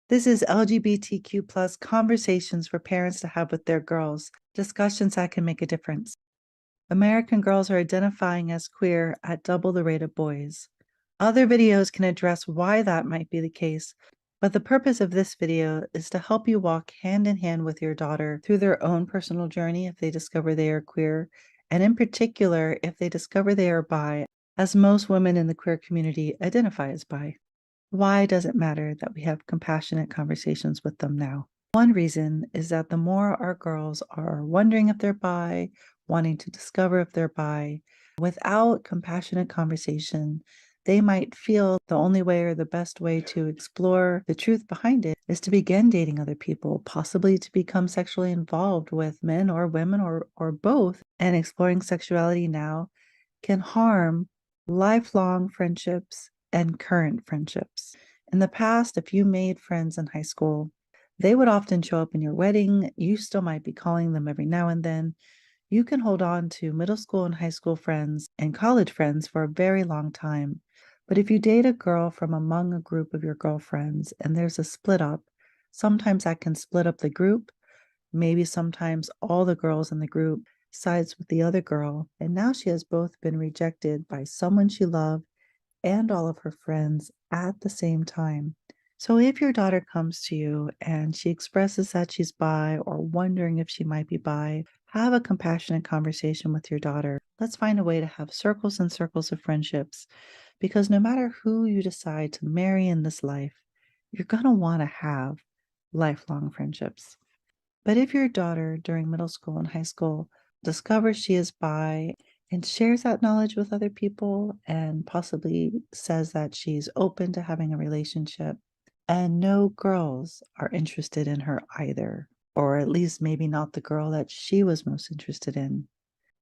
This is LGBTQ plus conversations for parents to have with their girls, discussions that can make a difference. American girls are identifying as queer at double the rate of boys. Other videos can address why that might be the case, but the purpose of this video is to help you walk hand in hand with your daughter through their own personal journey if they discover they are queer, and in particular, if they discover they are bi, as most women in the queer community identify as bi. Why does it matter that we have compassionate conversations with them now? One reason is that the more our girls are wondering if they're bi, wanting to discover if they're bi, without compassionate conversation, they might feel the only way or the best way to explore the truth behind it is to begin dating other people, possibly to become sexually involved with men or women or both. And exploring sexuality now can harm lifelong friendships and current friendships. In the past, if you made friends in high school, they would often show up in your wedding. You still might be calling them every now and then. You can hold on to middle school and high school friends and college friends for a very long time. But if you date a girl from among a group of your girlfriends and there's a split up, sometimes that can split up the group. Maybe sometimes all the girls in the group sides with the other girl, and now she has both been rejected by someone she loved and all of her friends at the same time. So if your daughter comes to you and she expresses that she's bi or wondering if she might be bi, have a compassionate conversation with your daughter. Let's find a way to have circles and circles of friendships because no matter who you decide to marry in this life, you're going to want to have lifelong friendships. But if your daughter during middle school and high school discovers she is bi and shares that knowledge with other people and possibly says that she's open to having a relationship, and no girls are interested in her either, or at least maybe not the girl that she was most interested in,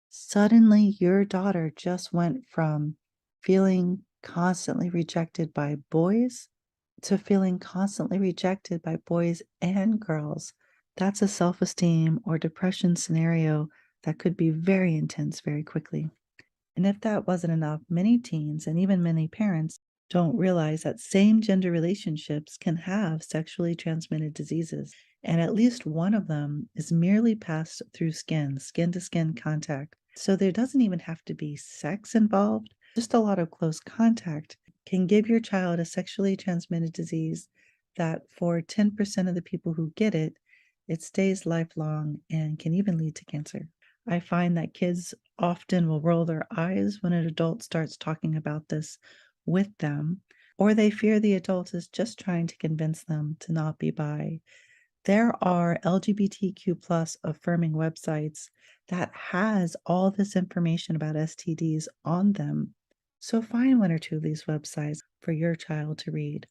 suddenly your daughter just went from feeling constantly rejected by boys to feeling constantly rejected by boys and girls. That's a self esteem or depression scenario that could be very intense very quickly. And if that wasn't enough, many teens and even many parents don't realize that same gender relationships can have sexually transmitted diseases. And at least one of them is merely passed through skin to skin contact. So there doesn't even have to be sex involved, just a lot of close contact can give your child a sexually transmitted disease that for 10% of the people who get it, it stays lifelong and can even lead to cancer. I find that kids often will roll their eyes when an adult starts talking about this with them, or they fear the adult is just trying to convince them to not be bi. There are LGBTQ plus affirming websites that has all this information about STDs on them. So find one or two of these websites for your child to read.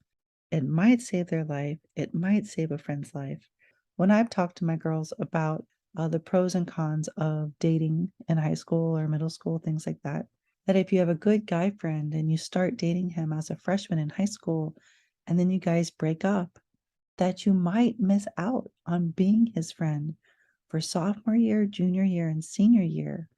It might save their life. It might save a friend's life. When I've talked to my girls about the pros and cons of dating in high school or middle school, things like that, that if you have a good guy friend and you start dating him as a freshman in high school, and then you guys break up, that you might miss out on being his friend for sophomore year, junior year, and senior year.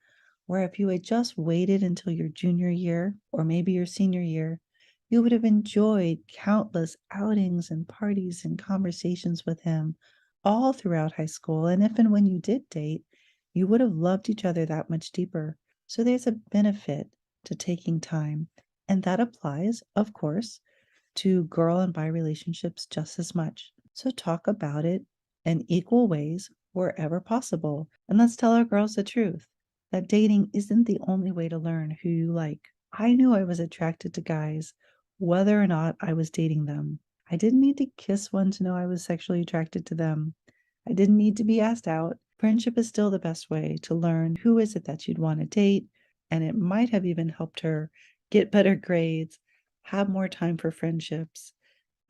Where if you had just waited until your junior year or maybe your senior year, you would have enjoyed countless outings and parties and conversations with him all throughout high school. And if and when you did date, you would have loved each other that much deeper. So there's a benefit to taking time. And that applies, of course, to girl and bi relationships just as much. So talk about it in equal ways wherever possible. And let's tell our girls the truth that dating isn't the only way to learn who you like. I knew I was attracted to guys whether or not I was dating them. I didn't need to kiss one to know I was sexually attracted to them. I didn't need to be asked out. Friendship is still the best way to learn who is it that you'd want to date, and it might have even helped her get better grades, have more time for friendships,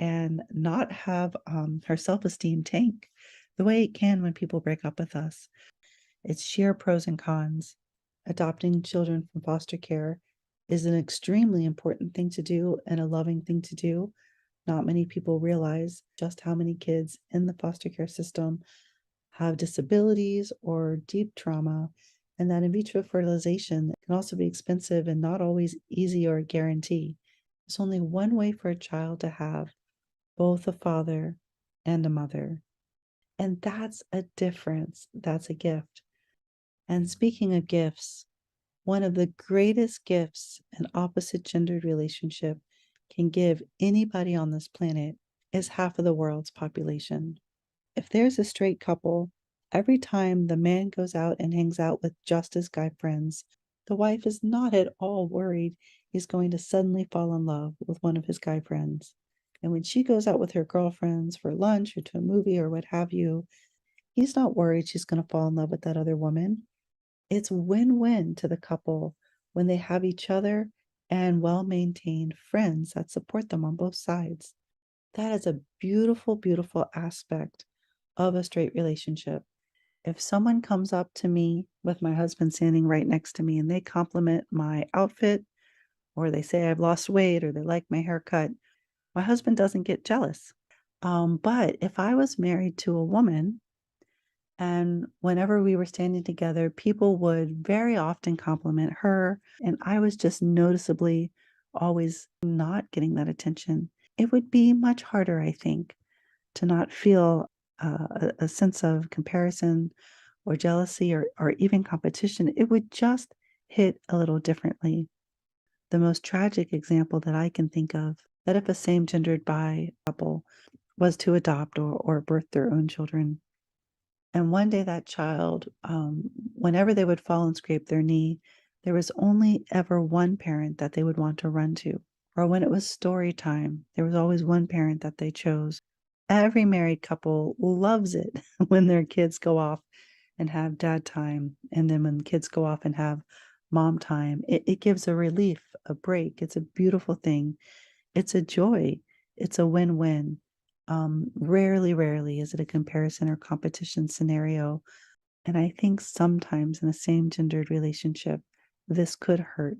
and not have her self-esteem tank the way it can when people break up with us. It's sheer pros and cons. Adopting children from foster care is an extremely important thing to do and a loving thing to do. Not many people realize just how many kids in the foster care system have disabilities or deep trauma, and that in vitro fertilization can also be expensive and not always easy or a guarantee. There's only one way for a child to have both a father and a mother. And that's a difference. That's a gift. And speaking of gifts, one of the greatest gifts an opposite gendered relationship can give anybody on this planet is half of the world's population. If there's a straight couple, every time the man goes out and hangs out with just his guy friends, the wife is not at all worried he's going to suddenly fall in love with one of his guy friends. And when she goes out with her girlfriends for lunch or to a movie or what have you, he's not worried she's going to fall in love with that other woman. It's win-win to the couple when they have each other and well-maintained friends that support them on both sides. That is a beautiful, beautiful aspect of a straight relationship. If someone comes up to me with my husband standing right next to me and they compliment my outfit, or they say I've lost weight, or they like my haircut, my husband doesn't get jealous. But if I was married to a woman and whenever we were standing together, people would very often compliment her, and I was just noticeably always not getting that attention, it would be much harder, I think, to not feel a sense of comparison or jealousy or even competition. It would just hit a little differently. The most tragic example that I can think of, that if a same gendered bi couple was to adopt or birth their own children, and one day that child, whenever they would fall and scrape their knee, there was only ever one parent that they would want to run to. Or when it was story time, there was always one parent that they chose. Every married couple loves it when their kids go off and have dad time. And then when kids go off and have mom time, it gives a relief, a break. It's a beautiful thing. It's a joy. It's a win-win. Rarely is it a comparison or competition scenario. And I think sometimes in a same gendered relationship, this could hurt.